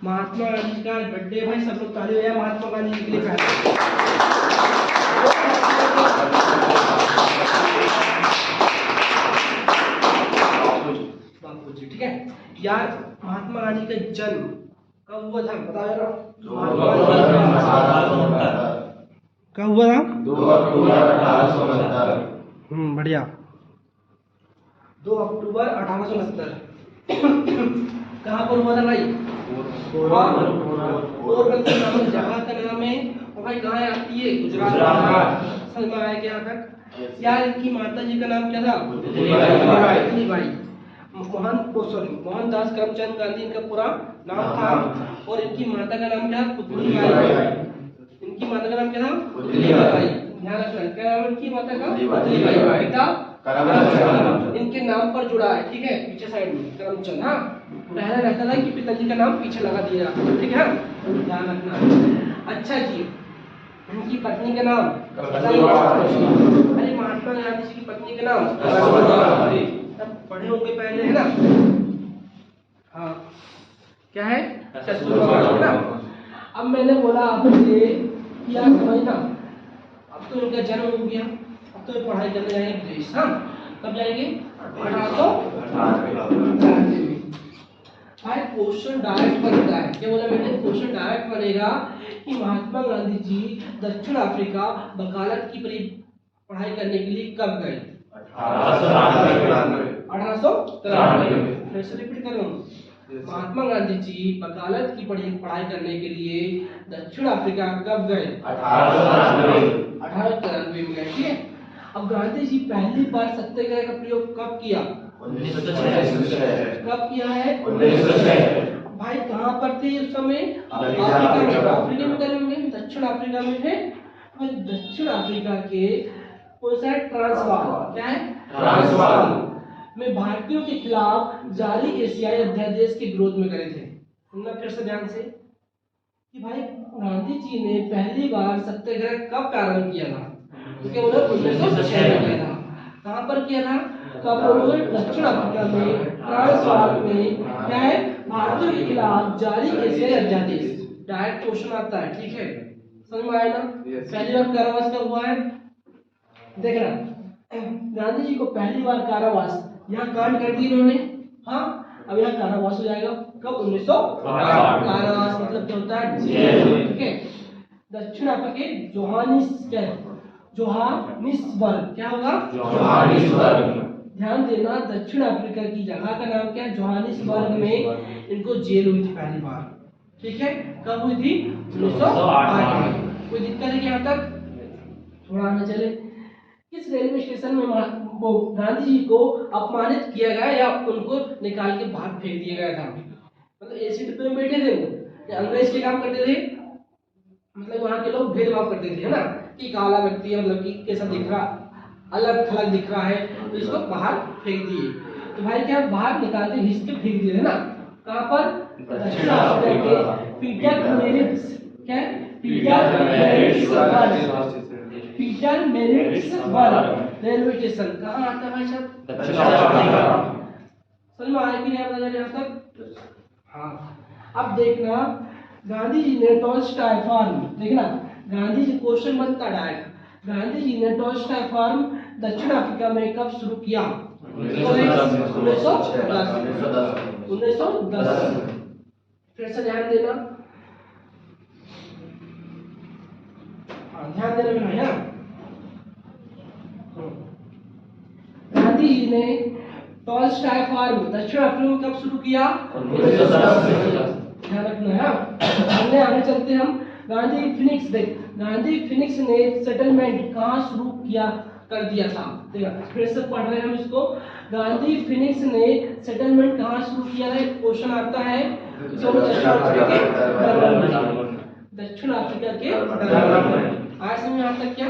महात्मा गांधी का बर्थडे भाई, सब लोग ताली बजाएं महात्मा गांधी जी के लिए पहले। बापू जी, ठीक है यार। महात्मा गांधी का जन्म कब हुआ था बताओ जरा। कब हुआ था? 2 अक्टूबर 1869। बढ़िया, 2 अक्टूबर 1869। कहाँ पर हुआ था भाई? पोरबंदर नामक जगह का नाम है। और भाई कहाँ आती है? गुजरात। समझ में आया क्या यहाँ तक? यार इनकी माता जी का नाम क्या था? पुतलीबाई। मोहनदास करमचंद गांधी इनका पूरा नाम था। और इनकी माता का नाम क्या? पुतलीबाई। इनकी माता का नाम क्या था? पुतलीबाई। ध्यान रखना, क्या नाम है इनकी माता का? पुतलीबाई। पिता करमचंद। इनके नाम पर जुड़ा है, ठीक है, पीछे साइड में करमचंद। हाँ, पहले रहता था कि पिताजी का नाम पीछे लगा दिया जाता, ठीक है, ध्यान रखना। अच्छा जी, इनकी पत्नी का नाम? अरे महात्मा गांधी जी की पत्नी का नाम सब पढ़े होंगे पहले, है ना? हाँ, क्या है? कस्तूरबा, है ना? अब मैंने बोला आपसे कि आप समझना, अब तो इनका जन्म हो गया, अब तो पढ़ाई करने जाएंगे विदेश। हाँ, कब जाएंगे? 1898 में। भाई क्वेश्चन डायरेक्ट बनता है, क्या बोला मैंने? क्वेश्चन डायरेक्ट बनेगा कि महात्मा गांधी जी दक्षिण अफ्रीका वकालत की पढ़ाई करने के लिए कब गए? 1893। फिर से रिपीट कर रहा हूँ, महात्मा गांधी जी वकालत की पढ़ाई करने के लिए दक्षिण अफ्रीका कब गए? 1893 में गए, ठीक है। अब गांधी जी पहली बार सत्याग्रह का प्रयोग कब किया? 1906। कब किया है? 1906। भाई कहाँ पर थे उस समय? अफ्रीका में करे होंगे, दक्षिण अफ्रीका में थे। और दक्षिण अफ्रीका के कौन सा है? ट्रांसवाल। क्या है? ट्रांसवाल में भारतीयों के खिलाफ जारी एशियाई अध्यादेश के विरोध में करे थे। सुनना फिर से ध्यान से कि भाई गांधी जी ने पहली बार सत्याग्रह कब प्रारंभ किया था? उसके बोले 1906 में किया था। कहाँ पर किया था? कब? दक्षिण अफ्रीका में ट्रांसवाल में, क्या है, भारतीयों के खिलाफ जारी एशियाई अध्यादेश। डायरेक्ट क्वेश्चन आता है, ठीक है, समझ में आया ना? पहली बार कारावास कब हुआ है? देखना, गांधी जी को पहली बार कारावास, यहाँ कांड कर दी इन्होंने। हाँ, अब यहाँ कारावास हो जाएगा कब? 1900। कारावास मतलब क्या होता है? जेल, ठीक है। दक्षिण अफ्रीका के जोहानिसबर्ग, क्या होगा? जोहानिसबर्ग। ध्यान देना, दक्षिण अफ्रीका की जगह का नाम क्या है? जोहानिसबर्ग में इनको जेल हुई थी पहली बार, ठीक है। कब हुई थी? 1908 में। कोई दिक्कत है यहाँ तक? थोड़ा आगे चले। किस रेलवे स्टेशन में वो गांधी जी को अपमानित किया गया या उनको निकाल के बाहर फेंक दिया गया था? मतलब एसी डिब्बे में बैठे थे वो, या अंग्रेज के काम करते थे, मतलब वहाँ के लोग भेदभाव करते थे, है ना, कि काला व्यक्ति है, मतलब कि कैसा दिख रहा, अलग थलग दिख रहा है, तो इसको बाहर फेंक दिए। तो भाई क्या बाहर निकालते घिस के फेंक दिए, है ना? कहाँ पर? दक्षिण अफ्रीका के पीटरमेरिट्सबर्ग रेलवे स्टेशन। कहाँ आता है भाई साहब? दक्षिण अफ्रीका। समझ में आया कि नहीं आता यहाँ तक? हाँ, अब देखना, गांधी जी ने टॉलस्टॉय फार्म, देखना गांधी जी, क्वेश्चन बनता डायरेक्ट, गांधी जी ने टॉलस्टॉय फार्म दक्षिण अफ्रीका में कब शुरू किया? 1910। फिर से ध्यान देना, ध्यान देना भैया। गांधी जी ने टॉलस्टॉय फार्म दक्षिण अफ्रीका में कब शुरू किया? 1910। ध्यान रखना है। आगे चलते हम। गांधी फिनिक्स, देख, गांधी फिनिक्स ने सेटलमेंट कहाँ शुरू किया कर दिया था? देखा, फिर से पढ़ रहे हैं हम इसको। गांधी फिनिक्स ने सेटलमेंट कहाँ शुरू किया था? क्वेश्चन आता है दक्षिण अफ्रीका के। आज समझ में आता क्या?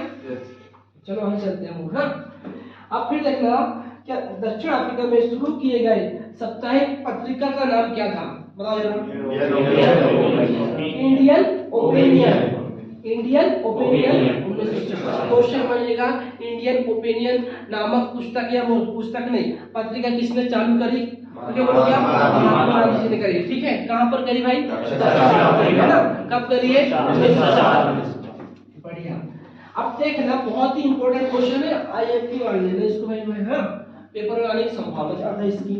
चलो आगे चलते हैं। हाँ, अब फिर देखना, क्या दक्षिण अफ्रीका में शुरू किए गए साप्ताहिक पत्रिका का नाम क्या था? बताओ जरा। Indian opinion. Indian opinion. Question बनेगा, इंडियन ओपिनियन नामक पुस्तक या पुस्तक नहीं, पत्रिका किसने चालू करी? महात्मा गांधी जी ने करी, ठीक है। कहाँ पर करी भाई? दक्षिण है ना? कब करी है? 1904 में। बढ़िया। अब देखना बहुत ही इंपॉर्टेंट क्वेश्चन है, आईएमपी मान लेना इसको भाई मैं, हाँ पेपर में आने की संभावना ज्यादा है इसकी।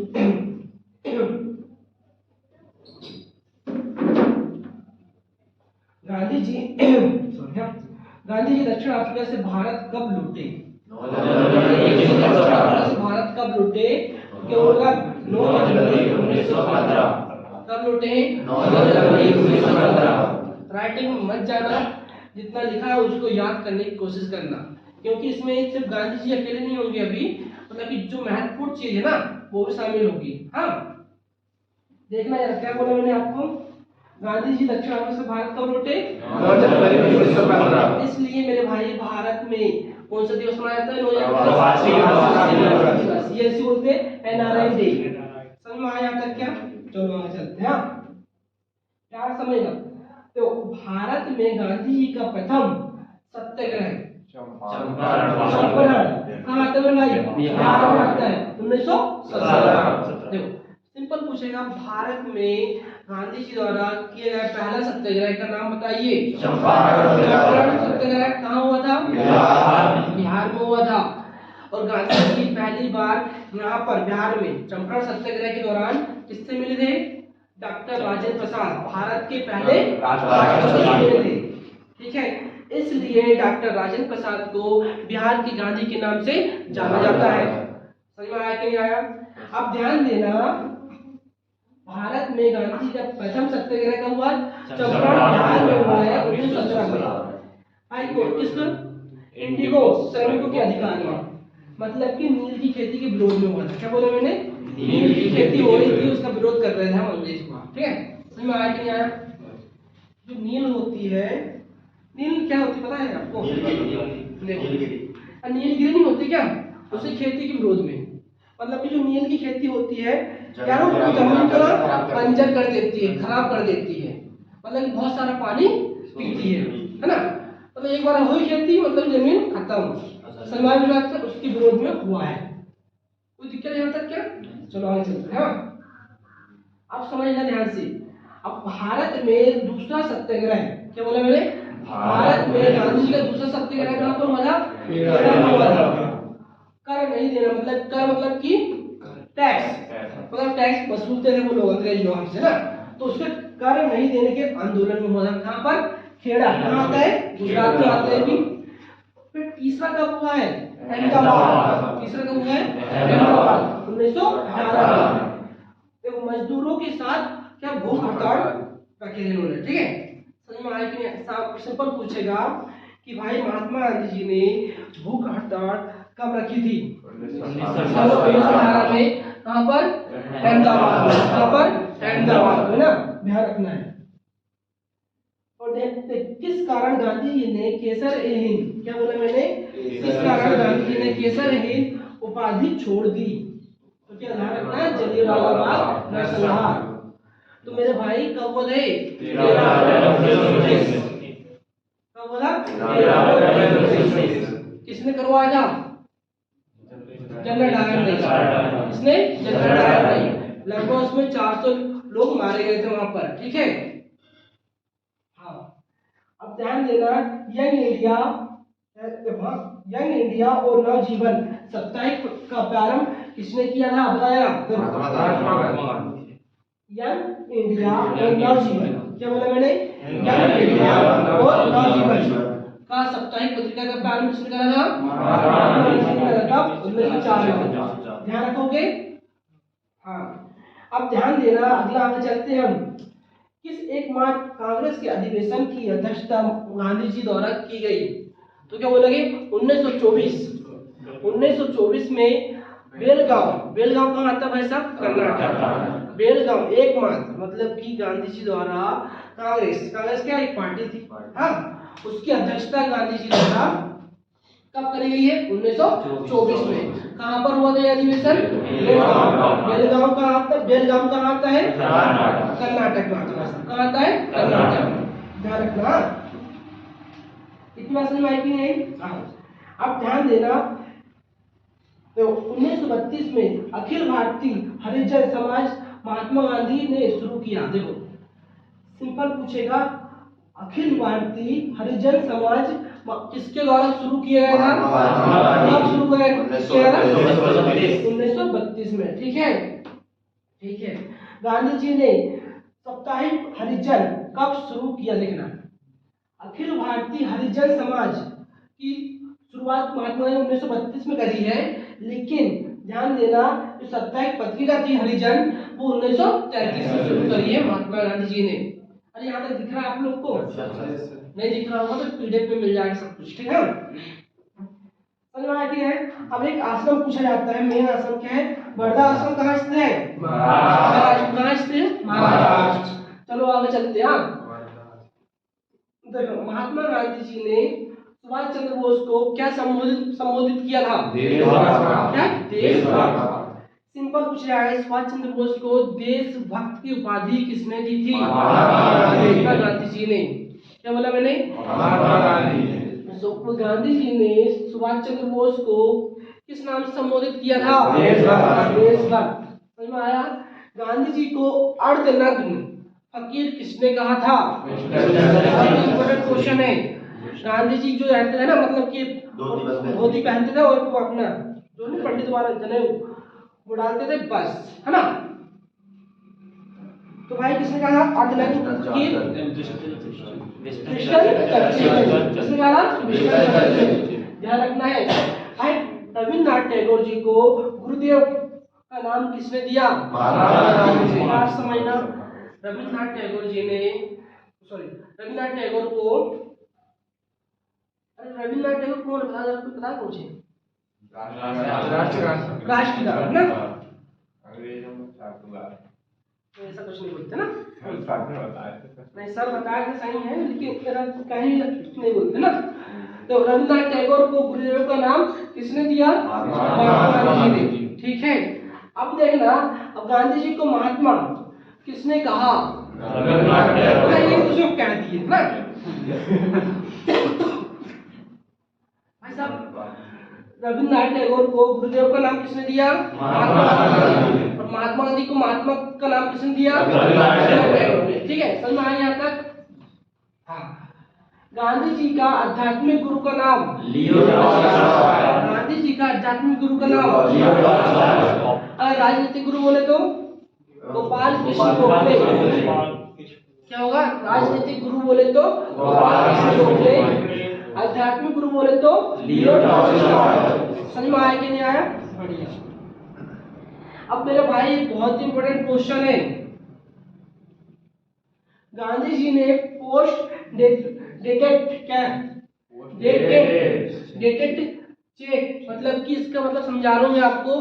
गांधी जी सॉरी हाँ, गांधी जी दक्षिण अफ्रीका से भारत कब लौटे? भारत कब लौटे? क्या होगा? 9 जनवरी 1915। कब लौटे? 9 जनवरी 1915। राइटिंग में मत जाना, जितना लिखा है उसको याद करने की कोशिश करना, क्योंकि इसमें सिर्फ गांधी जी अकेले नहीं होंगे अभी, मतलब कि जो महत्वपूर्ण चीज है ना वो भी शामिल होगी। हाँ देखना यार, क्या बोला मैंने आपको? गांधी जी दक्षिण अफ्रीका से भारत कब लौटे? 9 जनवरी 1915। इसलिए मेरे भाई भारत में कौन सा दिवस मनाया जाता है? प्रवासी दिवस, ये ऐसे बोलते हैं एनआरआई डे। समझ में आया तक क्या? चलो आगे चलते हैं। क्या समझना? तो भारत में गांधी जी का प्रथम सत्याग्रह चंपारण कहाँ आता है भाई? बिहार में आता है 1917। देखो सिंपल पूछेगा, भारत में गांधी जी द्वारा किया गया पहला सत्याग्रह का नाम बताइए। चंपारण सत्याग्रह कहाँ हुआ था? बिहार में हुआ था। और गांधी जी पहली बार यहाँ पर बिहार में चंपारण सत्याग्रह के दौरान किससे मिले थे? डॉक्टर राजेंद्र प्रसाद, भारत के पहले राष्ट्रपति मिले थे। ठीक है, इसलिए डॉक्टर राजेंद्र प्रसाद को बिहार के गांधी के नाम से जाना जाता है। समझ में आया कि नहीं आया? अब ध्यान देना, भारत में गांधी का प्रथम सत्याग्रह कब हुआ? चंपारण बिहार में हुआ है 1917 में। हाई कोर्ट किसका? इंडिगो श्रमिकों के अधिकार में, मतलब कि नील की खेती के विरोध में हुआ था। क्या बोला मैंने? नील की खेती हो रही थी, उसका विरोध कर रहे थे हम अंग्रेज को। ठीक है, समझ में आया कि नहीं आया? जो नील होती है, नील क्या होती पता है आपको? नीलगिरी नहीं होती क्या? उसे खेती के विरोध में, मतलब कि जो नील की खेती होती है क्या वो जमीन को बंजर कर देती है, खराब कर देती है, मतलब कि बहुत सारा पानी पीती है ना? मतलब एक बार हुई खेती मतलब जमीन खत्म। सलमान विवाद का उसके विरोध में हुआ है। कोई दिक्कत यहाँ तक क्या? चलो आगे चलते हैं। अब समझना ध्यान से। अब भारत में दूसरा सत्याग्रह, क्या बोला मैंने? भारत में गांधी जी का दूसरा सत्याग्रह कहाँ पर हुआ था? कर नहीं देना, मतलब कर मतलब कि टैक्स, मतलब टैक्स वसूलते थे वो लोग अंग्रेज लोग हमसे ना, तो उसके कर नहीं देने के आंदोलन में हुआ था। कहाँ पर? खेड़ा। कहाँ आता है? गुजरात में आता है भी। फिर तीसरा कब हुआ है? अहमदाबाद। तीसरा कब हुआ है? अहमदाबाद 1918। देखो मजदूरों के साथ क्या भूख हड़ताल रखे थे उन्होंने। ठीक है, समझ में आया कि नहीं? सिंपल पूछेगा कि भाई महात्मा गांधी जी ने भूख हड़ताल कब रखी थी? 1918 में। कहाँ पर? अहमदाबाद में। कहाँ पर? अहमदाबाद में ना, ध्यान रखना है। और देखते किस कारण गांधी जी ने केसर ए हिंद, क्या बोला मैंने? किस कारण गांधी जी ने केसर ए हिंद उपाधि छोड़ दी? तो क्या ध्यान रखना है? जलियांवाला बाग नरसंहार। तो मेरे भाई कब हुआ थे? 13 अप्रैल 1919। कब हुआ? 13 अप्रैल 1919। किसने करवाया था? जनरल डायर ने। इसने जनरल डायर ने, लगभग उसमें 400 लोग मारे गए थे वहां पर। ठीक है, हाँ अब ध्यान देना, यंग इंडिया, यंग इंडिया और नवजीवन साप्ताहिक का प्रारंभ किसने किया था? बताया? यंग इंडिया और नवजीवन, क्या बोला मैंने? यंग इंडिया और नवजीवन का साप्ताहिक पत्रिका का प्रारंभ किसने करा था? तब 1904 में। ध्यान रखोगे? हाँ अब ध्यान देना, अगला आगे चलते हैं हम। किस एकमात्र कांग्रेस के अधिवेशन की अध्यक्षता गांधी जी द्वारा की गई? तो क्या बोलोगे? 1924 में बेलगांव, बेलगांव कहाँ आता है भाई साहब? कर्नाटक। बेलगांव एकमात्र, मतलब कि गांधी जी द्वारा कांग्रेस, कांग्रेस क्या एक पार्टी थी, हाँ उसकी अध्यक्षता गांधी जी द्वारा कब करी गई है? 1924 में। कहाँ पर हुआ था यह अधिवेशन? बेलगांव। बेलगांव कहाँ आता है? बेलगांव कहाँ आता है? कर्नाटक में आता है। कहाँ आता है? कर्नाटक। ध्यान रखना, इतनी बात समझ में आई कि नहीं? अब ध्यान देना, तो 1932 में अखिल भारतीय हरिजन समाज महात्मा गांधी ने शुरू किया? देखो सिंपल पूछेगा, अखिल भारतीय हरिजन समाज किसके द्वारा शुरू किया गया था? कब शुरू किया गया? 1932 में। ठीक है, ठीक है। गांधी जी ने साप्ताहिक हरिजन कब शुरू किया? लिखना, अखिल भारतीय हरिजन समाज की शुरुआत महात्मा गांधी 1932 में करी है, लेकिन ध्यान देना जो साप्ताहिक पत्रिका थी हरिजन वो 1933 में शुरू करी है महात्मा गांधी जी ने। अरे यहाँ तक दिख रहा है आप लोग को? नहीं दिख रहा होगा तो पीडीएफ में मिल जाएगा सब कुछ। ठीक है, समझ में आया? ठीक है। अब एक आश्रम पूछा जाता है, मेन आश्रम क्या है? वर्धा आश्रम कहाँ स्थित है? महाराष्ट्र। कहाँ स्थित है? महाराष्ट्र। चलो आगे चलते हैं। देखो महात्मा गांधी जी ने सुभाष चंद्र बोस को क्या संबोधित किया था? क्या? देशभक्त। सिंपल पूछ रहा है, सुभाष चंद्र बोस को देशभक्त की उपाधि किसने दी थी? महात्मा गांधी जी ने। क्या बोला मैंने? महात्मा गांधी ने। गांधी जी ने सुभाष चंद्र बोस को किस नाम से संबोधित किया था? देशभक्त। समझ में आया? गांधी जी को अर्धनग्न फकीर किसने कहा था? इम्पोर्टेंट क्वेश्चन है। गांधी जी जो रहते थे ना, मतलब कि धोती पहनते थे और वो अपना जो नहीं पंडित वाला जनेऊ वो डालते थे, बस, है ना? तो भाई किसने कहा अर्धनग्न फकीर? किसने कहा? ध्यान रखना है भाई। रविन्द्रनाथ टैगोर जी को गुरुदेव का नाम किसने दिया? समझना, रविन्द्रनाथ टैगोर जी ने, रविन्द्रनाथ टैगोर को, अरे रविन्द्रनाथ टैगोर कौन पता पूछे? राष्ट्रगान ना? ऐसा कुछ नहीं बोलते ना? नहीं सर बताया तो सही है, लेकिन कहीं नहीं बोलते ना। तो रविन्द्रनाथ टैगोर को गुरुदेव का नाम किसने दिया? महात्मा गांधी ने। ठीक है, अब देखना, अब गांधी जी को महात्मा किसने कहा? ये कुछ कह दिए ना भाई साहब। रविन्द्रनाथ टैगोर को गुरुदेव का नाम किसने दिया? महात्मा गांधी। और महात्मा गांधी को महात्मा का नाम किसने दिया? ठीक है, समझ में आया यहाँ तक? हाँ। गांधी जी का आध्यात्मिक गुरु का नाम? गांधी जी का आध्यात्मिक गुरु का नाम? अगर राजनीतिक गुरु बोले तो गोपाल कृष्ण गोखले। क्या होगा? राजनीतिक गुरु बोले तो गोपाल कृष्ण गोखले, आध्यात्मिक गुरु बोले तो लियो टॉल्स्टॉय। समझ में आया कि नहीं आया? बढ़िया। अब मेरे भाई बहुत इंपॉर्टेंट क्वेश्चन है। गांधी जी ने पोस्ट डेटेड क्या? डेटेड चेक, मतलब कि इसका मतलब समझा रहा हूं मैं आपको।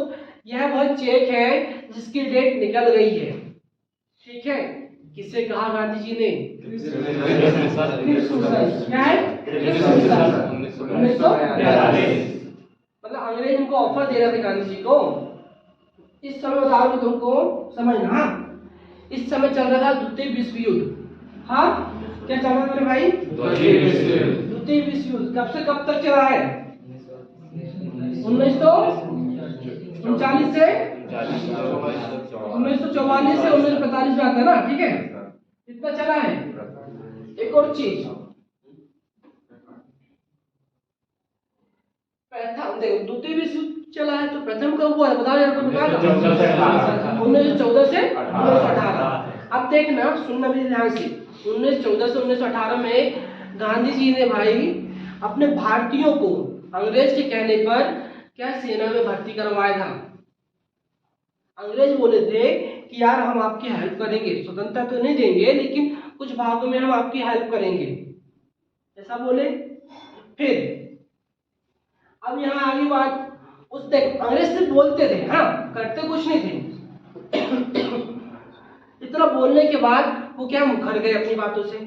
यह वह चेक है जिसकी डेट निकल गई है। ठीक है, किसे कहा गांधी जी ने? क्या है? 1942। मतलब अंग्रेज उनको ऑफर दे रहे थे गांधी जी को। इस समय बता रहा हूं तुमको, समझना। इस समय चल रहा था द्वितीय विश्व युद्ध। हाँ, क्या चल रहा था भाई? द्वितीय विश्व युद्ध। कब से कब तक चला है? 1939 से 1944 से 1945 में आता है ना? ठीक है, इतना चला है। एक और चीज, देखो द्वितीय विश्व युद्ध चला है तो प्रथम कब हुआ है? बताओ यार, 1914 से 1918। अब देखना, सुनना भी ध्यान से। 1914 से 1918 में गांधी जी ने भाई अपने भारतीयों को अंग्रेज के कहने पर क्या सेना में भर्ती करवाया था। अंग्रेज बोले थे कि यार हम आपकी हेल्प करेंगे, स्वतंत्रता तो नहीं देंगे लेकिन कुछ भागों में हम आपकी हेल्प करेंगे, ऐसा बोले। फिर अब यहाँ आगे बात, उस तक अंग्रेज से बोलते थे, हाँ, करते कुछ नहीं थे। इतना बोलने के बाद वो क्या मुखर गए अपनी बातों से।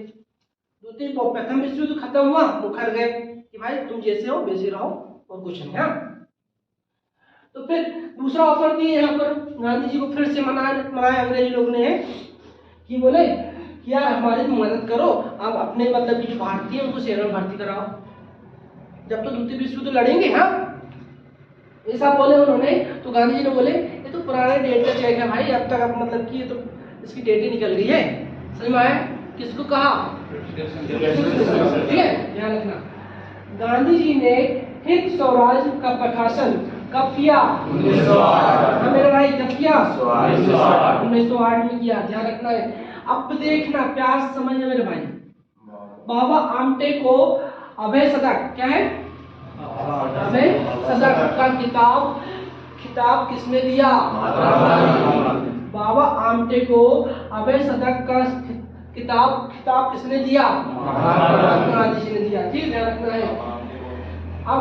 प्रथम विश्व युद्ध खत्म हुआ, मुखर गए कि भाई तुम जैसे हो वैसे रहो और कुछ नहीं। हाँ, तो फिर दूसरा ऑफर दिए यहाँ पर गांधी जी को, फिर से मनाया अंग्रेज लोग ने कि बोले कि यार हमारी मदद करो, आप अपने मतलब कि जो भारतीय उनको सेना में भर्ती कराओ, जब तो द्वितीय विश्व युद्ध लड़ेंगे। हाँ, ऐसा बोले उन्होंने। तो गांधी जी ने बोले ये तो पुराने डेट का चेक है भाई, अब तक अब मतलब कि ये तो इसकी डेट ही निकल गई है। समझ में आया? किसको कहा? ठीक है, ध्यान रखना। गांधी जी ने हिंद स्वराज का प्रकाशन कब किया? 1908। हाँ मेरे भाई, कब किया? 1908 में किया, ध्यान रखना है। अब देखना, प्यार से समझना मेरे भाई। बाबा आमटे को अभय सदक, क्या है? अभय सदक का खिताब किसने दिया? बाबा आमटे को अभय सदक का खिताब किसने दिया? गांधी जी ने दिया। ठीक, ध्यान रखना है। अब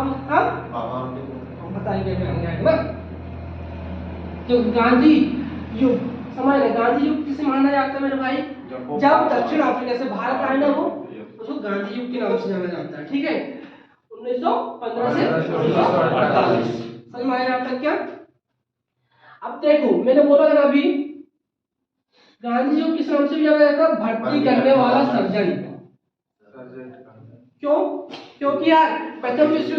बताइए ना, तो गांधी युग समझ, गांधी युग किसे माना जाता है मेरे भाई? जब दक्षिण अफ्रीका से भारत आए ना वो, उसको गांधी युग के नाम से जाना जाता है। ठीक है, 1915 से 1948। समझ में आया आपका क्या? अब देखो, मैंने बोला था अभी, गांधी युग किस नाम से भी जाना जाता है? भर्ती करने वाला सर्जन। क्यों? क्योंकि यार प्रथम विश्व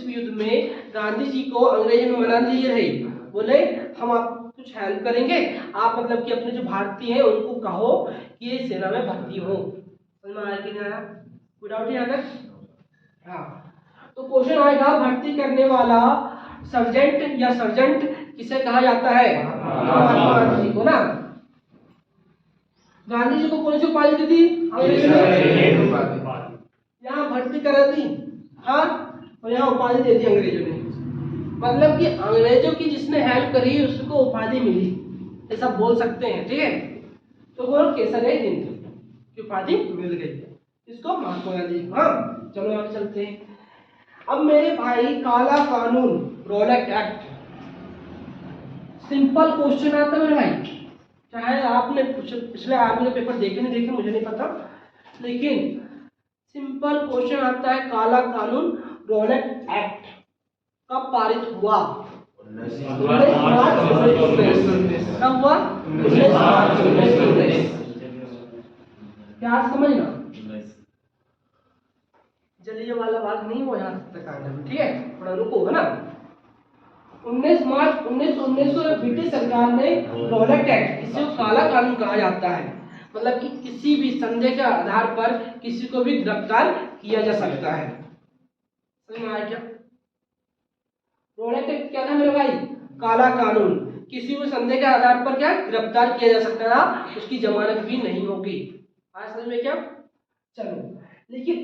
युद्ध में गांधी जी को अंग्रेजों ने मना लिए थे, बोले हम आपको कुछ हेल्प करेंगे, आप मतलब कि अपने जो भारतीय हैं उनको कहो कि ये सेना में भर्ती हो। समझ में आया कि नहीं आया? कोई डाउट यहाँ तक? हाँ, तो क्वेश्चन आएगा, भर्ती करने वाला सर्जेंट या सर्जेंट किसे कहा जाता है? महात्मा गांधी जी को ना। गांधी जी को कौन सी उपाधि दी थी? अंग्रेजों ने यहाँ भर्ती करा दी, हाँ, और यहाँ उपाधि दे दी अंग्रेजों ने। मतलब कि अंग्रेजों की जिसने हेल्प करी उसको उपाधि मिली, ऐसा बोल सकते हैं। ठीक है, तो वो केसर-ए-हिंद की उपाधि मिल गई इसको, महात्मा गांधी। हाँ, चलो आगे चलते हैं। अब मेरे भाई, काला कानून, रोलेट एक्ट, सिंपल क्वेश्चन आता है मेरे भाई, चाहे आपने पिछले आर्मी के पेपर देखे नहीं देखे मुझे नहीं पता, लेकिन सिंपल क्वेश्चन आता है, काला कानून रोलेट एक्ट कब पारित हुआ? 19 मार्च 1919। कब हुआ? 19 मार्च 1919। क्या समझना? जलियांवाला बाग नहीं हुआ यहाँ तक आने में। ठीक है, थोड़ा रुको, है ना। 19 मार्च 1919 को ब्रिटिश सरकार ने रोलेट एक्ट, इसे काला कानून कहा जाता है, मतलब कि किसी भी संदेह के आधार पर किसी को भी गिरफ्तार किया जा सकता है। समझ में आया क्या? रोलेट एक्ट क्या था मेरे भाई? काला कानून, किसी भी संदेह के आधार पर क्या गिरफ्तार किया जा सकता था, उसकी जमानत भी नहीं होगी। आया समझ में क्या? चलो, लेकिन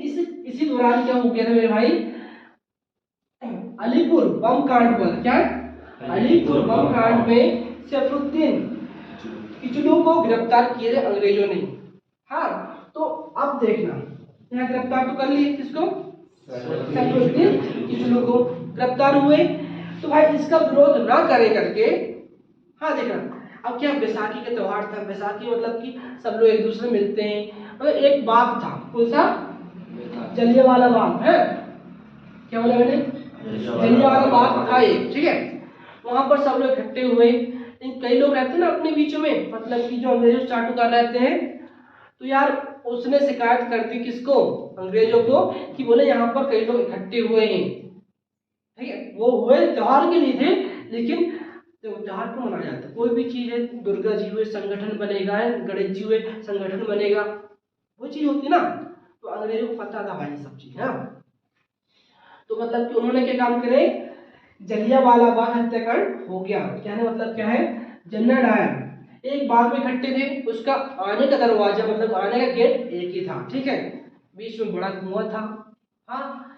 इसी दौरान क्या हो गया था मेरे भाई? अलीपुर बम कांड पर, क्या अलीपुर बम कांड में सैफुद्दीन किचलू को गिरफ्तार किए अंग्रेजों ने। हाँ, तो अब देखना, यहाँ गिरफ्तार तो कर लिए, किसको? सैफुद्दीन किचलू को गिरफ्तार हुए। तो भाई इसका विरोध ना करे करके, हाँ देखना, अब क्या बैसाखी का त्योहार था, बैसाखी मतलब कि सब लोग एक दूसरे मिलते हैं, मतलब एक बाग था, कौन सा? जलियांवाला बाग है, क्या बोला मैंने? जलियांवाला बाग था एक। ठीक है, वहां पर सब लोग इकट्ठे हुए, लेकिन कई लोग रहते हैं ना अपने बीच में, मतलब कि जो अंग्रेजों चाटुकार रहते हैं, तो यार उसने शिकायत कर दी किसको? अंग्रेजों को, कि बोले यहाँ पर कई लोग इकट्ठे हुए हैं। ठीक है, वो हुए त्योहार के लिए थे, लेकिन त्योहार को मनाया जाता है, कोई भी चीज है, दुर्गा जी हुए संगठन बनेगा, गणेश जी हुए संगठन बनेगा, वो चीज होती ना, तो अंग्रेजों को पता था भाई सब चीज। हाँ, तो मतलब कि उन्होंने क्या काम करे? जलियांवाला बाग हत्याकांड हो गया। कहने मतलब क्या है? जनरल डायर एक बाग में इकट्ठे थे, उसका आने का दरवाजा मतलब आने का गेट एक ही था। ठीक है, बीच में बड़ा कुआं था। हाँ,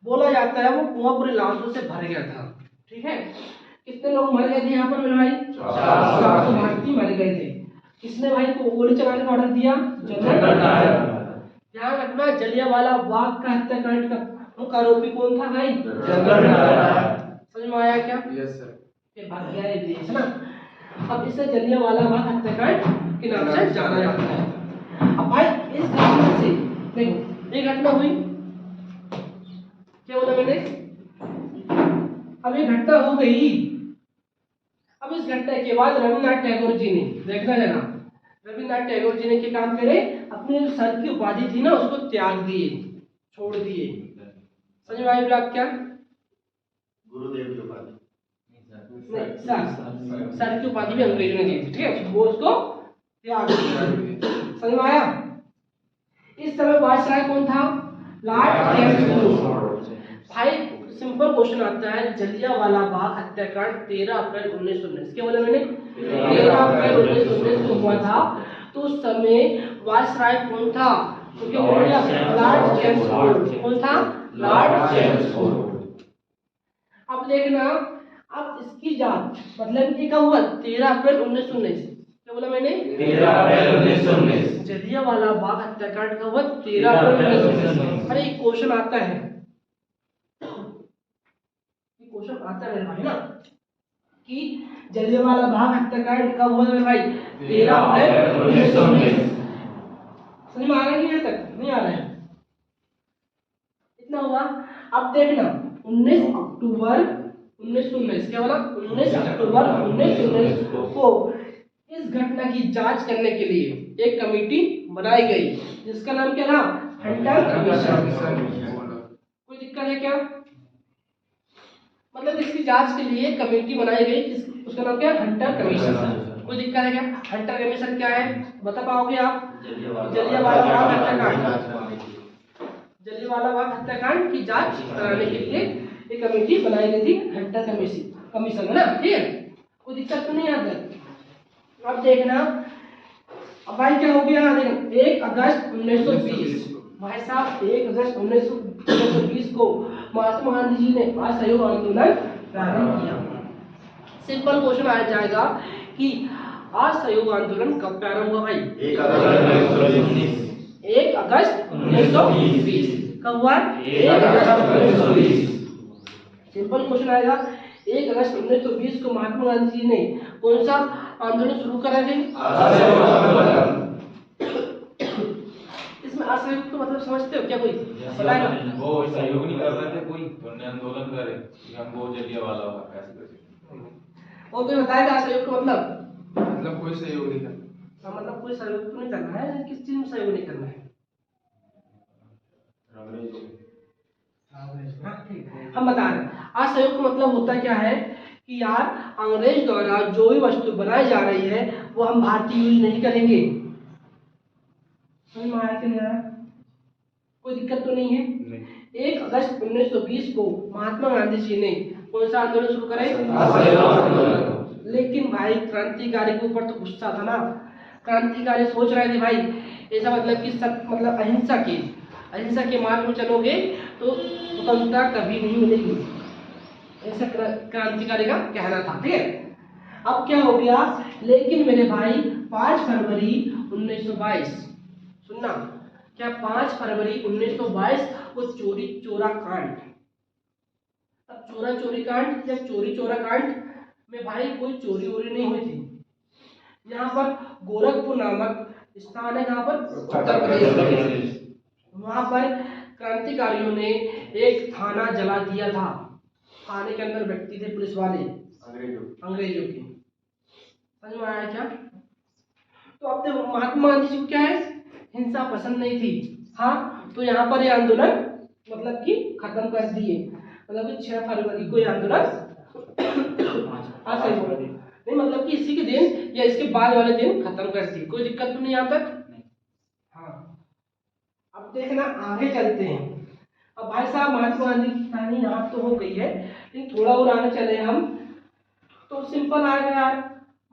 बोला जाता है वो कुआं पूरे लाशों से भर गया था। ठीक है, कितने लोग मर गए थे यहाँ पर मेरे भाई? 400 भारतीय मर गए थे। किसने भाई को गोली चलाने का ऑर्डर दिया? General Dyer. ध्यान रखना, जलियांवाला बाग का हत्याकांड का मुख्य आरोपी कौन था भाई? General Dyer. समझ में आया क्या? Yes sir. फिर भाग गया ये देश ना। अब इसे जलियांवाला बाग हत्याकांड के नाम से जाना जाता है। अब भाई इस घटना से देखो, एक घटना हुई, क्या बोला मैंने? अब ये घटना हो गई। अब इस घटना के बाद रविन्द्रनाथ टैगोर जी ने, देखना जरा, रविन्द्रनाथ टैगोर जी ने क्या काम करे? अपने जो सर की उपाधि थी ना उसको त्याग दिए, छोड़ दिए। समझ में आई बात क्या? गुरुदेव की उपाधि सर की उपाधि भी अंग्रेजों ने दी थी, ठीक है, वो उसको त्याग दिया। समझ में आया? इस समय वायसराय कौन था? लॉर्ड चैंसलर। भाई सिंपल क्वेश्चन आता है, जलियांवाला बाग हत्याकांड 13 अप्रैल 1919, क्या बोला मैंने? 13 अप्रैल 1919 को हुआ था। तो उस समय वायसराय कौन था? तो क्या बोल दिया? लॉर्ड चैंसलर। कौन था? लॉर्ड चैंसलर। अब देखना, अब इसकी जांच मतलब ये कब हुआ? 13 अप्रैल 1919। क्या बोला मैंने? 13 अप्रैल 1919। जलियांवाला बाग हत्याकांड कब हुआ? 13 अप्रैल 1919। अरे एक क्वेश्चन आता है, क्वेश्चन आता है भाई ना, कि जलियांवाला बाग हत्याकांड कब हुआ मेरे भाई? 13 अप्रैल 1919। समझ में आ रहा है कि यहाँ तक नहीं आ रहा है? इतना हुआ। अब देखना 19 अक्टूबर 1919, क्या बोला? 19 अक्टूबर 1919 को इस घटना की जांच करने के लिए एक कमेटी बनाई गई, जिसका नाम क्या था? Hunter commission. कोई दिक्कत है क्या? मतलब इसकी जांच के लिए कमेटी बनाई गई, उसका नाम क्या है? Hunter commission. कोई दिक्कत है क्या? हंटर कमीशन क्या है बता पाओगे आप? जलियांवाला बाग हत्याकांड, जलियांवाला बाग हत्याकांड की जांच कराने के लिए एक कमेटी बनाई गई थी, हंटर कमीशन है ना, ठीक है, कोई दिक्कत तो नहीं आता। अब देखना, अब भाई क्या हो गया? देखो 1 अगस्त 1920, भाई साहब 1 अगस्त 1920 को महात्मा गांधी जी ने असहयोग आंदोलन प्रारंभ किया। सिंपल क्वेश्चन आ जाएगा कि असहयोग आंदोलन कब प्रारंभ हुआ भाई? 1 अगस्त 1919। 1 अगस्त 1920 कब हुआ? 1 अगस्त 1920। सिंपल क्वेश्चन आएगा, 1 अगस्त 1920 को महात्मा गांधी जी ने कौन सा आंदोलन शुरू करा थे? इसमें असहयोग तो मतलब समझते हो क्या? कोई बताएगा? वो सहयोग नहीं कर रहे थे, कोई तो आंदोलन करे कि हम वो जलियांवाला बाग ऐसे। और कोई बताएगा असहयोग का मतलब? मतलब कोई सहयोग नहीं करना। मतलब कोई सहयोग तो नहीं करना है, किस चीज में सहयोग नहीं करना है? हम बता रहे हैं, असहयोग का मतलब होता क्या है कि यार अंग्रेज द्वारा जो भी वस्तु बनाई जा रही है वो हम भारतीय यूज नहीं करेंगे। समझ में आया कि नहीं आया? कोई दिक्कत तो नहीं है? 1 अगस्त 1920 को महात्मा गांधी जी ने कौन सा आंदोलन शुरू करे? लेकिन भाई क्रांतिकारी के ऊपर तो गुस्सा था ना, क्रांतिकारी सोच रहे थे भाई ऐसा मतलब कि मतलब अहिंसा के मार्ग में चलोगे तो स्वतंत्रता कभी नहीं मिलेगी, ऐसा क्रांतिकारी का कहना था, ठीक है। अब क्या हो गया? लेकिन मेरे भाई 5 फरवरी 1922, सुनना क्या, 5 फरवरी 1922 को चोरा कांड। अब चोरी कांड या चोरा कांड में भाई कोई चोरी वोरी नहीं हुई थी। यहाँ पर गोरखपुर नामक स्थान है, यहाँ पर उत्तर प्रदेश, वहां पर क्रांतिकारियों ने एक थाना जला दिया था। थाने के अंदर व्यक्ति थे पुलिस वाले अंग्रेजों के। समझ में आया क्या? तो अब देखो महात्मा गांधी जी को क्या है, हिंसा पसंद नहीं थी, हाँ, तो यहाँ पर ये आंदोलन मतलब कि खत्म कर दिए, मतलब कि 6 फरवरी को ये आंदोलन नहीं, मतलब कि इसी के दिन या इसके बाद वाले दिन खत्म कर दी। कोई दिक्कत तो नहीं यहाँ तक? हाँ, अब देखना आगे चलते हैं। अब भाई साहब महात्मा गांधी की कहानी यहाँ तो हो गई है, लेकिन थोड़ा और आगे चले हम तो सिंपल आएगा यार।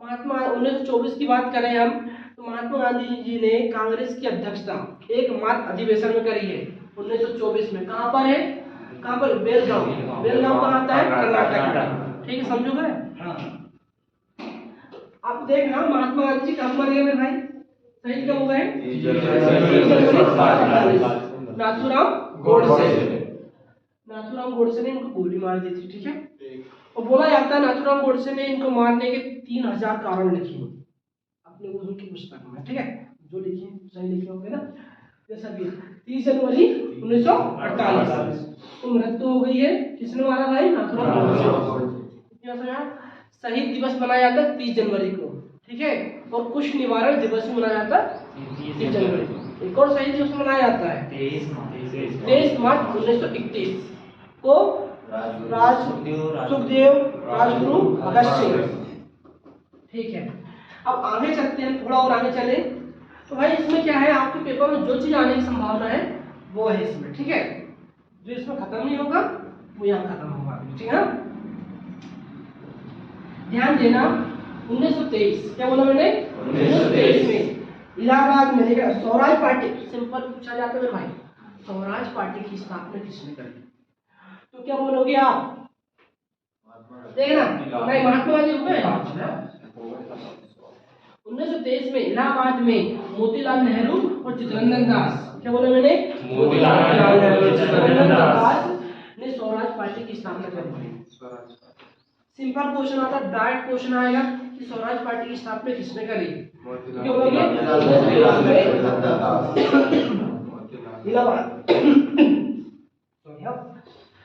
महात्मा 1924 की बात करें हम तो महात्मा गांधी जी ने कांग्रेस की अध्यक्षता एकमात्र अधिवेशन में करी है 1924 में। कहाँ पर है? कहाँ पर? बेलगांव। बेलगांव कहाँ आता है? कर्नाटक, ठीक है, समझोगे? हाँ। अब देखना महात्मा गांधी जी कब मर गए मेरे भाई? शहीद कब हुए? नाथूराम गोडसे ने इनको गोली मार दी थी, ठीक है। और बोला जाता है नाथूराम गोडसे ने इनको मारने के 3000 कारण लिखे अपने उनकी पुस्तक में, ठीक है, जो लिखे सही लिखे होंगे ना। जैसा कि 30 जनवरी 1948 तो मृत्यु हो गई है। किसने मारा भाई? नाथूराम गोडसे। शहीद दिवस मनाया जाता है 30 जनवरी को, ठीक है, और कुछ निवारण दिवस मनाया जाता है 30 जनवरी को। एक और शहीद दिवस मनाया जाता है 23 मार्च 1931 को सुखदेव, राजगुरु, भगत सिंह। ठीक है, अब आगे चलते हैं, थोड़ा और आगे चले तो भाई इसमें क्या है, आपके पेपर में जो चीज आने की संभावना है वो है इसमें। ठीक है, जो इसमें खत्म नहीं होगा वो यहाँ खत्म होगा। ठीक है, ध्यान देना। 1923, क्या बोला मैंने? 1923 में इलाहाबाद में स्वराज पार्टी, सिंपल पूछा जाता है भाई, स्वराज पार्टी की स्थापना किसने करी? तो क्या बोलोगे आप? देखना, नहीं महात्मा गांधी हो गए। 1923 में इलाहाबाद में मोतीलाल नेहरू और चित्तरंजन दास, क्या बोला मैंने? मोतीलाल नेहरू और चित्तरंजन दास ने स्वराज पार्टी की स्थापना करी। सिंपल क्वेश्चन आता है, डायरेक्ट क्वेश्चन आएगा कि स्वराज पार्टी की स्थापना किसने करी? क्या बोलोगे? इलाहाबाद।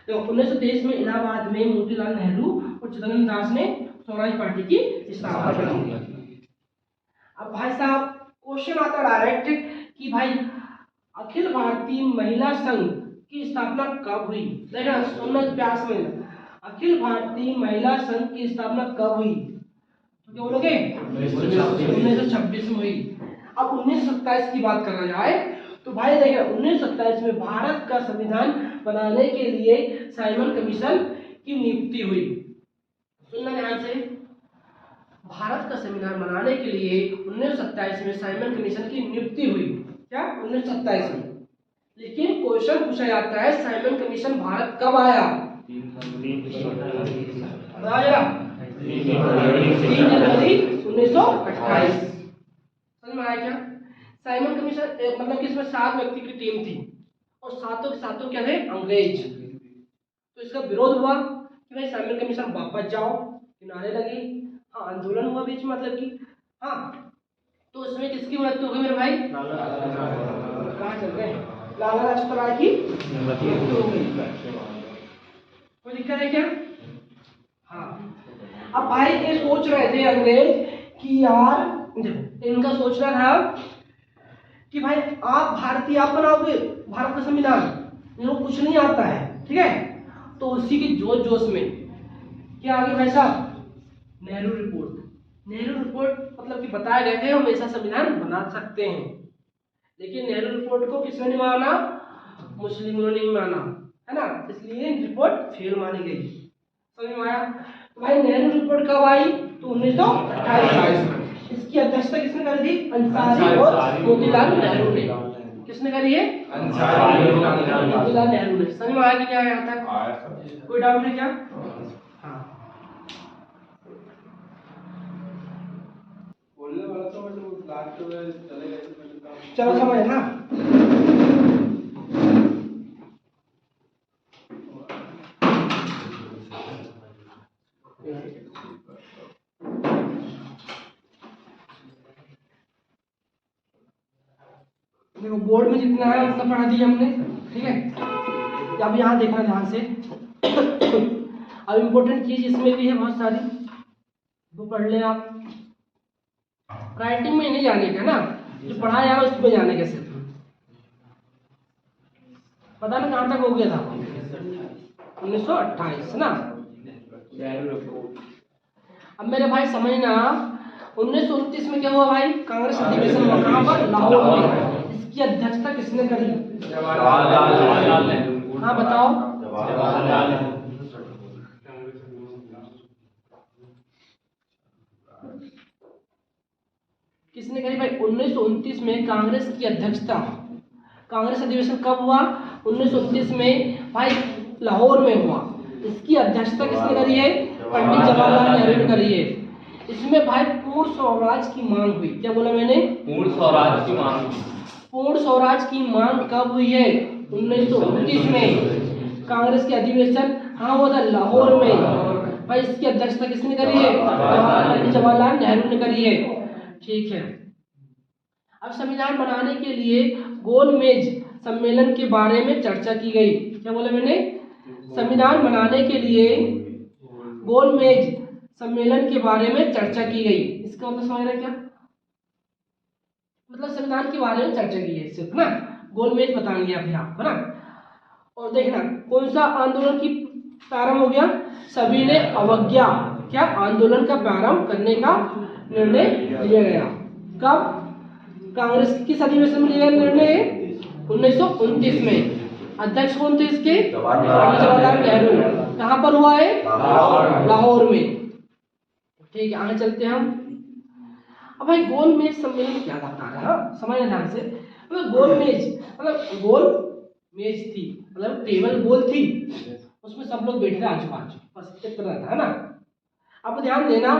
तो 1923 में इलाहाबाद में मोतीलाल नेहरू और चित्तरंजन दास ने स्वराज पार्टी की स्थापना करी। अब भाई साहब क्वेश्चन आता डायरेक्ट कि भाई अखिल भारतीय महिला संघ की स्थापना कब हुई? देखना सुनना प्यास में, अखिल भारतीय महिला संघ की स्थापना कब हुई? तो क्या बोलोगे? 1926 में हुई। अब 1927 की बात करना जाए तो भाई देखिए 1927 में भारत का संविधान बनाने के लिए साइमन कमीशन की नियुक्ति हुई। सुनना ध्यान से, भारत का संविधान बनाने के लिए 1927 में साइमन कमीशन की नियुक्ति हुई। क्या? 1927 में। लेकिन क्वेश्चन पूछा जाता है साइमन कमीशन भारत कब आया? 3 जनवरी 1928। समझ में आया क्या? साइमन कमीशन मतलब कि इसमें 7 व्यक्ति की टीम थी और सातों के सातों क्या थे? अंग्रेज। तो इसका विरोध हुआ कि भाई साइमन कमीशन वापस जाओ, किनारे लगी। हाँ, आंदोलन हुआ बीच में, मतलब कि हाँ, तो इसमें किसकी मृत्यु हुई मेरे भाई? कहाँ चल रहे हैं? लाला लाजपत राय की मृत्यु हो गई। कोई दिक्कत है क्या? हाँ, अब भाई ये सोच रहे थे अंग्रेज कि यार देखो, इनका सोचना था कि भाई आप भारतीय आप बनाओगे भारत का संविधान, इनको कुछ नहीं आता है। ठीक है, तो उसी की जोश जोश में क्या आगे भाई साहब? नेहरू रिपोर्ट। नेहरू रिपोर्ट मतलब कि बताया गया थे हम ऐसा संविधान बना सकते हैं, लेकिन नेहरू रिपोर्ट को किसने नहीं माना? मुस्लिमों ने नहीं माना, है ना, इसलिए रिपोर्ट फेल मानी गई। समझ में आया? तो भाई नेहरू रिपोर्ट कब आई? तो 1928 में। इसकी अध्यक्षता किसने करी थी? अंसारी और मोतीलाल नेहरू ने। किसने करी है? अंसारी और मोतीलाल नेहरू ने। समझ में आया कि क्या आया था? कोई डाउट है क्या? हाँ, बोलने वाला तो मतलब लास्ट में चले गए थे। चलो समझ ना। देखो बोर्ड में जितना है उतना पढ़ा दिया हमने। ठीक है, अब यहाँ देखना ध्यान से। अब इम्पोर्टेंट चीज इसमें भी है बहुत सारी, वो पढ़ ले आप। राइटिंग में नहीं जाने का ना, जो पढ़ा जाए उसमें जाने का सिर्फ। पता ना कहाँ तक हो गया था? 1928 ना। अब मेरे भाई समझना, 1929 में क्या हुआ भाई? कांग्रेस अधिवेशन हुआ। कहाँ पर? लाहौर में। इसकी अध्यक्षता किसने करी? जवाहरलाल नेहरू। हाँ बताओ। जवाहरलाल नेहरू। किसने करी भाई? 1929 में कांग्रेस की अध्यक्षता। कांग्रेस अधिवेशन कब हुआ? 1929 में भाई लाहौर में हुआ। इसकी अध्यक्षता किसने करी है? पंडित जवाहरलाल नेहरू ने करी है। इसमें भाई पूर्ण स्वराज की मांग हुई। क्या बोला मैंने? पूर्ण स्वराज की मांग। पूर्ण स्वराज की मांग कब हुई है? 1929 में। कांग्रेस के अधिवेशन हाँ वो था लाहौर में। भाई इसकी अध्यक्षता किसने करी है? पंडित जवाहरलाल नेहरू ने करी है। ठीक है, अब संविधान बनाने के लिए गोलमेज सम्मेलन के बारे में चर्चा की गई। क्या बोला मैंने? संविधान बनाने के लिए गोलमेज सम्मेलन के बारे में चर्चा की गई। इसका मतलब समझ रहे क्या? मतलब संविधान के बारे में चर्चा की है सिर्फ ना, गोलमेज बताएंगे अभी आपको ना। और देखना कौन सा आंदोलन की प्रारंभ हो गया, सभी ने अवज्ञा क्या आंदोलन का प्रारंभ करने का निर्णय लिया गया। कब? कांग्रेस किस अधिवेशन में लिया निर्णय? 1929 में। अध्यक्ष कौन थे इसके? जवाहरलाल नेहरू। कहाँ पर हुआ है? लाहौर में। ठीक है, आगे चलते हैं हम। अब भाई गोलमेज सम्मेलन क्या था बता रहा है, समझना ध्यान से। मतलब गोलमेज मतलब गोल मेज थी, मतलब टेबल गोल थी, उसमें सब लोग बैठे थे आजू बाजू, बस इतना था, है ना। अब ध्यान देना,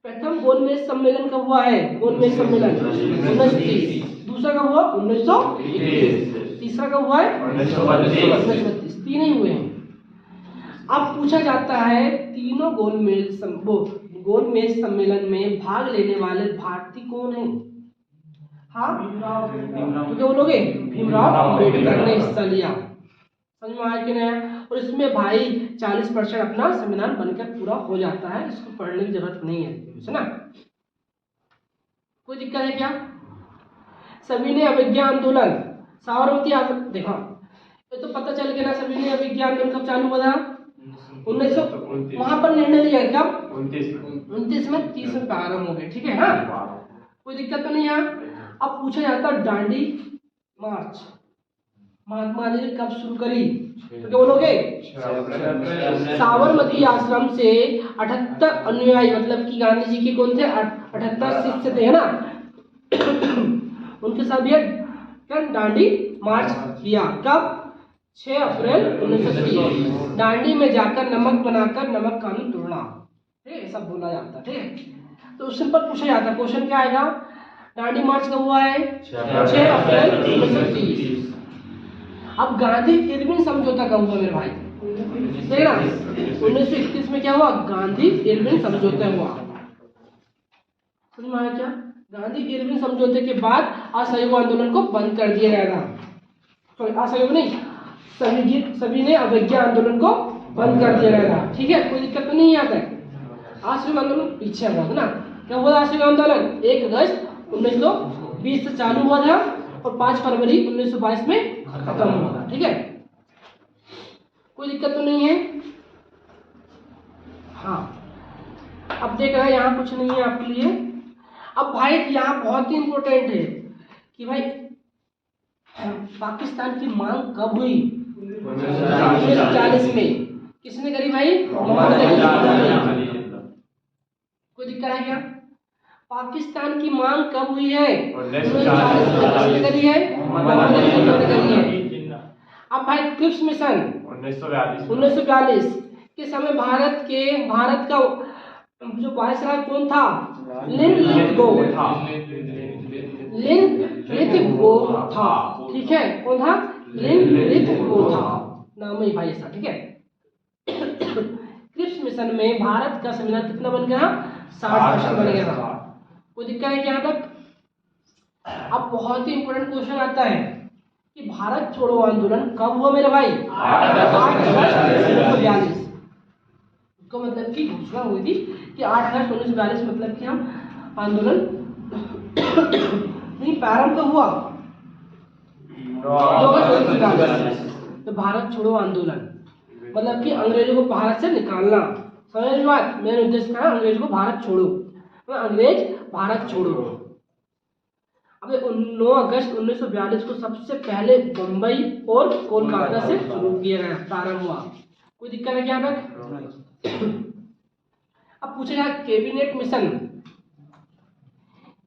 प्रथम गोलमेज सम्मेलन कब हुआ है? गोलमेज सम्मेलन 1930। दूसरा कब हुआ? 1921। तीसरा कब हुआ है? 1932। तीन ही हुए हैं। अब पूछा जाता है तीनों गोलमेज सम्मेलन में भाग लेने वाले भारतीय कौन है? हाँ, तो क्या बोलोगे? भीमराव अम्बेडकर ने हिस्सा लिया। समझ में आया कि नहीं? और इसमें भाई 40% अपना संविधान बनकर पूरा हो जाता है, इसको पढ़ने की जरूरत नहीं है ना। कोई दिक्कत है क्या? सभी ने अवज्ञा आंदोलन, साबरमती आंदोलन, देखो ये तो पता चल गया ना, सभी ने अवज्ञा आंदोलन कब चालू हुआ था? 1900। वहां पर निर्णय लिया कब? 29 में। 30 में प्रारंभ हो गए। ठीक है, हाँ, कोई दिक्कत तो नहीं है। अब पूछा जाता दांडी मार्च महात्मा गांधी ने कब शुरू करी? तो क्या बोलोगे? साबरमती आश्रम से 78 अनुयायी, मतलब कि गांधी जी के कौन थे? 78 शिष्य थे, है ना। उनके साथ ये दांडी मार्च किया। कब? 6 अप्रैल 1930। दांडी में जाकर नमक बनाकर नमक कानून तोड़ना, ठीक है, सब बोला जाता। ठीक है, तो उससे पर पूछा जाता, क्वेश्चन क्या आएगा? दांडी मार्च कब हुआ है? 6 अप्रैल 1930। अब गांधी इरविन समझौता कब हुआ मेरे भाई? सही ना, 1931 में क्या हुआ? गांधी इरविन समझौता हुआ। समझ में आया क्या? गांधी इरविन समझौते के बाद असहयोग आंदोलन को बंद कर दिया गया था। सॉरी, असहयोग नहीं, सभी ने अवज्ञा आंदोलन को बंद कर दिया गया था। ठीक है, कोई दिक्कत तो नहीं आता है। असहयोग आंदोलन पीछे हुआ था ना। क्या हुआ असहयोग आंदोलन? 1 अगस्त 1920 से चालू हुआ था और 5 फरवरी 1922 में खत्म हुआ था। ठीक है, कोई दिक्कत तो नहीं है। हाँ, अब देख रहे हैं यहाँ कुछ नहीं है आपके लिए। अब भाई यहाँ बहुत ही इंपॉर्टेंट है कि भाई पाकिस्तान की मांग कब हुई? 1940 में। किसने करी भाई? कोई दिक्कत है क्या? पाकिस्तान की मांग कब हुई है? 1940 में। किसने करी है? करी है। अब भाई क्रिप्स मिशन 1942 के समय भारत का जो वायसराय कौन था? लिनलिथगो था। ठीक है, कौन था? लिनलिथगो था, नाम ही भाई ऐसा। ठीक है, क्रिप्स मिशन में भारत का संविधान कितना बन गया? 60% बन गया था। कोई दिक्कत है क्या यहाँ तक? अब बहुत ही इंपॉर्टेंट क्वेश्चन आता है कि भारत छोड़ो आंदोलन कब हुआ मेरे भाई? 8 अगस्त 1942। इसका मतलब कि घोषणा हुई थी कि 8 अगस्त 1942, मतलब कि हम आंदोलन नहीं, प्रारंभ कब हुआ? 2 अगस्त 1942। तो भारत छोड़ो आंदोलन मतलब कि अंग्रेजों को भारत से निकालना। समझ बात? मेरा उद्देश्य था अंग्रेजों को भारत छोड़ो, तो अंग्रेज भारत छोड़ो। अब 9 अगस्त 1942 को सबसे पहले बंबई और कोलकाता से शुरू किया गया, प्रारंभ हुआ। कोई दिक्कत है क्या तक? अब पूछा जाए कैबिनेट मिशन।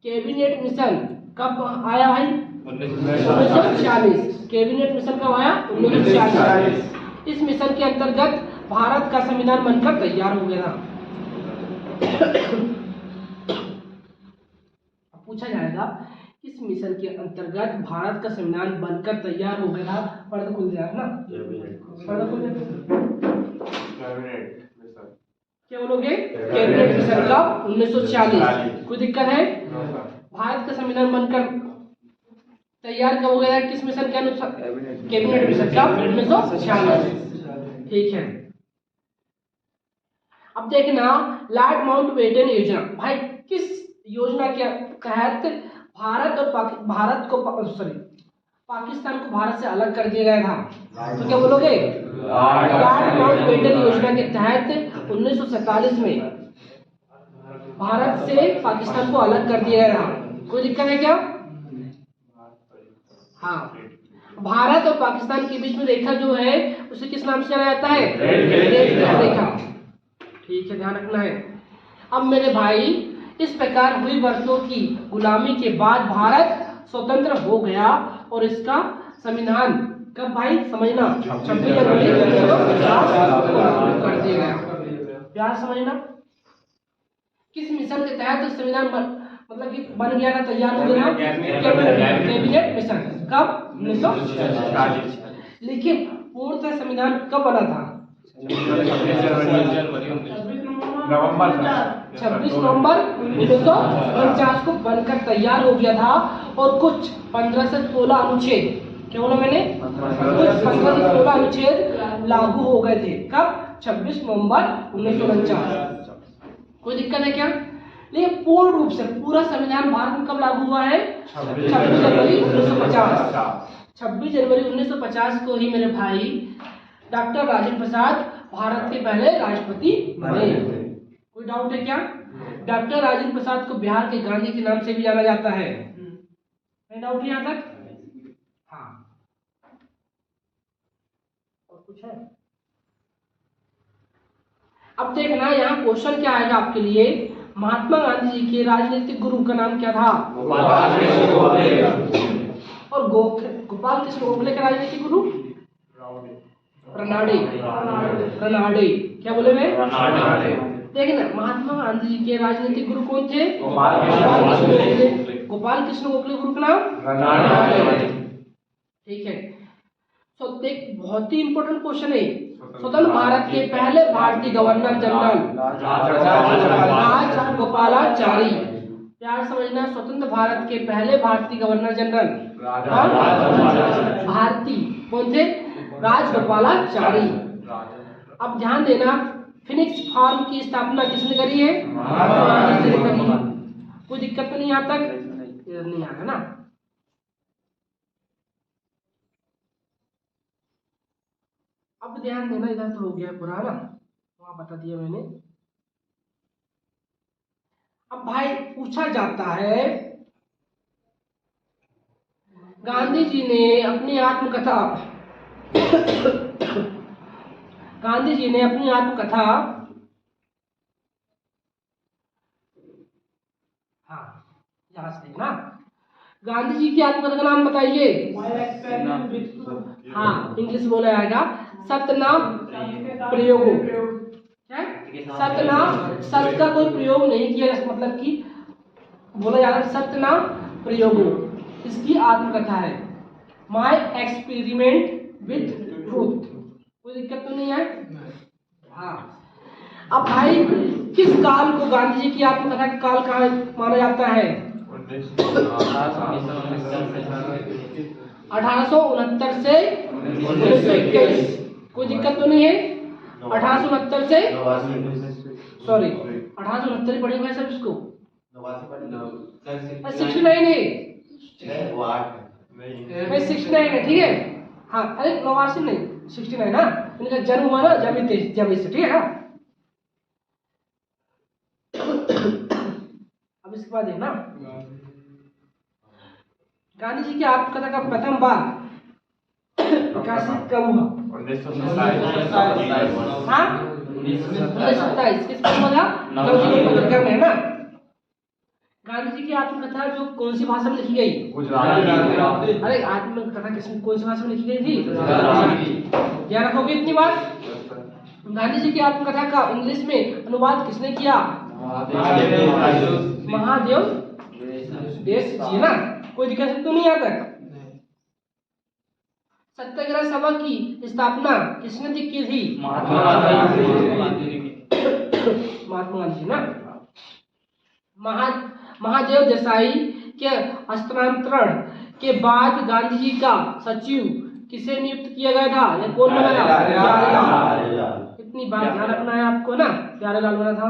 कैबिनेट मिशन कब आया भाई? 1946। कैबिनेट मिशन कब आया? 1946। इस मिशन के अंतर्गत भारत का संविधान बनकर तैयार हो गया। पूछा जाएगा इस मिशन के अंतर्गत भारत का संविधान बनकर तैयार हो गया था। पर्दा खुल जाए ना, पर्दा खुल जाए। क्या बोलोगे? कैबिनेट मिशन का 1946। कोई दिक्कत है? भारत का संविधान बनकर तैयार कब हो गया? किस मिशन के अनुसार? कैबिनेट मिशन का 1946। ठीक है, अब देखना लॉर्ड माउंटबेटन योजना। भाई किस योजना के तहत भारत को पाकिस्तान को भारत से अलग कर दिया गया था? तो क्या बोलोगे? लॉर्ड माउंटबेटन योजना के तहत 1947 में भारत से पाकिस्तान को अलग कर दिया गया था। कोई दिक्कत है क्या? हाँ, भारत और पाकिस्तान के बीच में रेखा जो है उसे किस नाम से जाना जाता है? रेड रेखा। ठीक है, ध्यान रखना है। अब मेरे भाई, इस प्रकार हुई वर्षों की गुलामी के बाद भारत स्वतंत्र हो गया और इसका संविधान कब भाई समझना? 26 जनवरी 1950 कर दिया गया। प्यार समझना। किस मिशन के तहत संविधान मतलब कि बन गया था, तैयार हो गया? Cabinet mission. कब? 1940। लेकिन पूर्णतः संविधान कब बना था? 26 नवंबर 1949 को बनकर तैयार हो गया था और कुछ 15 से 16 अनुच्छेद, क्या बोला मैंने? कुछ 15 से 16 अनुच्छेद लागू हो गए थे। कब? 26 नवंबर 1949। कोई दिक्कत है क्या? लेकिन पूर्ण रूप से पूरा संविधान भारत में कब लागू हुआ है? 26 जनवरी 1950। 26 जनवरी 1950 को ही मेरे भाई डॉक्टर राजेंद्र प्रसाद भारत के पहले राष्ट्रपति बने। कोई डाउट है क्या? डॉक्टर राजेंद्र प्रसाद को बिहार के गांधी के नाम से भी जाना जाता है। कोई डाउट है यहाँ तक? हाँ, और कुछ है? अब देखना, यहाँ क्वेश्चन क्या आएगा आपके लिए। महात्मा गांधी जी के राजनीतिक गुरु का नाम क्या था? और गोपाल कृष्ण गोखले का राजनीतिक गुरु? रनाडे। क्या बोले मैं? देखिए ना, महात्मा गांधी जी के राजनीतिक गुरु कौन थे? गोपाल कृष्ण गोखले गुरु का नाम? ठीक है। तो देख, बहुत ही इंपॉर्टेंट क्वेश्चन है। स्वतंत्र भारत के पहले भारतीय गवर्नर जनरल राजगोपालाचारी। प्यार समझना, स्वतंत्र भारत के पहले भारतीय गवर्नर जनरल भारतीय कौन थे? राजगोपालाचारी। अब ध्यान देना, फिनिक्स फार्म की स्थापना किसने करी है? गांधी जी ने करी। कोई दिक्कत तो नहीं यहाँ तक? नहीं आया ना? अब ध्यान देना, इधर तो हो गया पूरा ना, वहां बता दिया मैंने। अब भाई पूछा जाता है, गांधी जी ने अपनी आत्मकथा गांधी जी ने अपनी आत्मकथा यहां से देखना, गांधी जी की आत्मकथा का नाम बताइए। हाँ, इंग्लिश बोला जाएगा सत्यनाम प्रयोगो। सत्यनाम, सत्य का कोई प्रयोग नहीं किया, मतलब कि बोला जा रहा है सत्यनाम प्रयोगो। इसकी आत्मकथा है माय एक्सपेरिमेंट विथ ट्रूथ। कोई दिक्कत तो नहीं है? हाँ। अब भाई, किस काल को गांधी जी की आत्मकथा का काल कहा माना जाता है? 1869 से 1921। कोई दिक्कत तो नहीं है? 1869 से 1869 पढ़े हुए सब इसको? 69 है, 69 है, ठीक है। हाँ, अरे 89 नहीं, 69 ना, इनका जन्म हुआ ना जब से, ठीक है ना। अब इसके बाद देखना, गांधी जी की आत्मकथा का प्रथम बार प्रकाशित कब हुआ? 1927। किस पर हुआ था? पत्रकार में, है ना। गांधी जी की आत्मकथा जो कौन सी भाषा में लिखी गई? गुजराती। अरे आत्मकथा कौन सी भाषा में लिखी गई थी? गुजराती। ध्यान रखोगे इतनी बात। गांधी जी की आत्मकथा का इंग्लिश में अनुवाद किसने किया? महादेव देश जी, ना। कोई दिक्कत तो नहीं आता? सत्याग्रह सभा की स्थापना किसने की थी? महात्मा गांधी, ना। महादेव देसाई के हस्तांतरण के बाद गांधी जी का सचिव किसे नियुक्त किया गया था? या कौन बना था? प्यारेलाल। इतनी बात ध्यान रखना है आपको ना, प्यारेलाल बना था।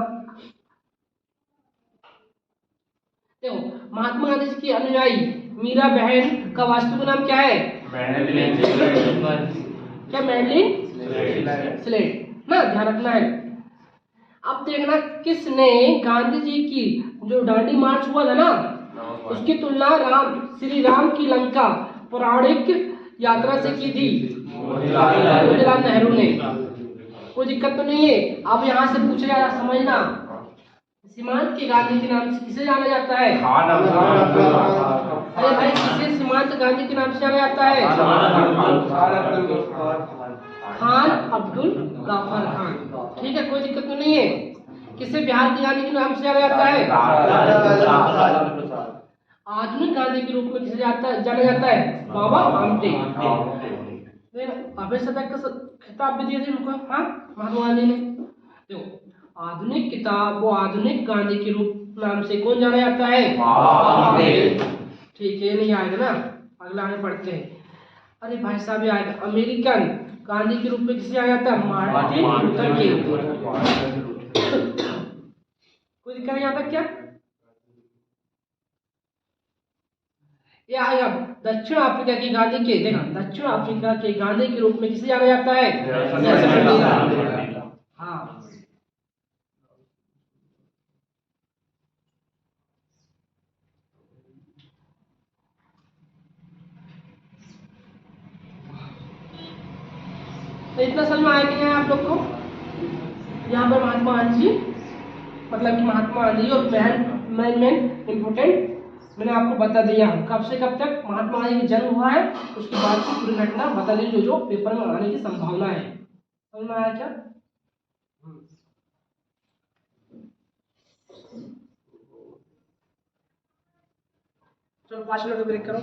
देखो, महात्मा गांधी जी की अनुयायी मीरा बहन का वास्तविक नाम क्या है? क्या मैडलिन स्लेट ना, ध्यान रखना है। अब देखना किसने गांधी जी की जो दांडी मार्च हुआ था ना, उसकी तुलना श्री राम की लंका पौराणिक यात्रा से की थी मोतीलाल नेहरू ने। कोई दिक्कत तो नहीं है। अब यहाँ से पूछेगा, समझना, सीमांत के गांधी के नाम से किसे जाना जाता है? अरे भाई, किसे सीमांत गांधी के नाम से जाना जाता है? खान अब्दुल गफ्फार खान। ठीक है, कोई दिक्कत तो नहीं है। किसे बिहार के गांधी के नाम से जाना जाता है? आधुनिक गांधी के रूप में किसे जाना जाता है? बाबा आमटे। अभय सदक का खिताब भी दिए थे उनको, हाँ, महात्मा गांधी ने। देखो, आधुनिक किताब वो आधुनिक गांधी के रूप नाम से कौन जाना जाता है? ठीक है, नहीं आएगा ना, अगला आगे पढ़ते हैं। अरे भाई साहब, ये आएगा। अमेरिकन गांधी के रूप में किसे जाना जाता है? Martin Luther king. कोई दिक्कत नहीं आता क्या? ये आएगा दक्षिण अफ्रीका के गांधी के, देखा, दक्षिण अफ्रीका के गांधी के रूप में किसे जाना जाता है? हाँ, तो इतना समझ में आया कि नहीं आप लोग को? यहाँ पर महात्मा गांधी जी, मतलब कि महात्मा गांधी और मैन इम्पोर्टेंट मैंने आपको बता दिया। कब से कब तक महात्मा गांधी का जन्म हुआ है, उसके बाद की पूरी घटना बता दी, जो पेपर में आने की संभावना है। समझ में आया क्या? चलो 5 मिनट ब्रेक करो।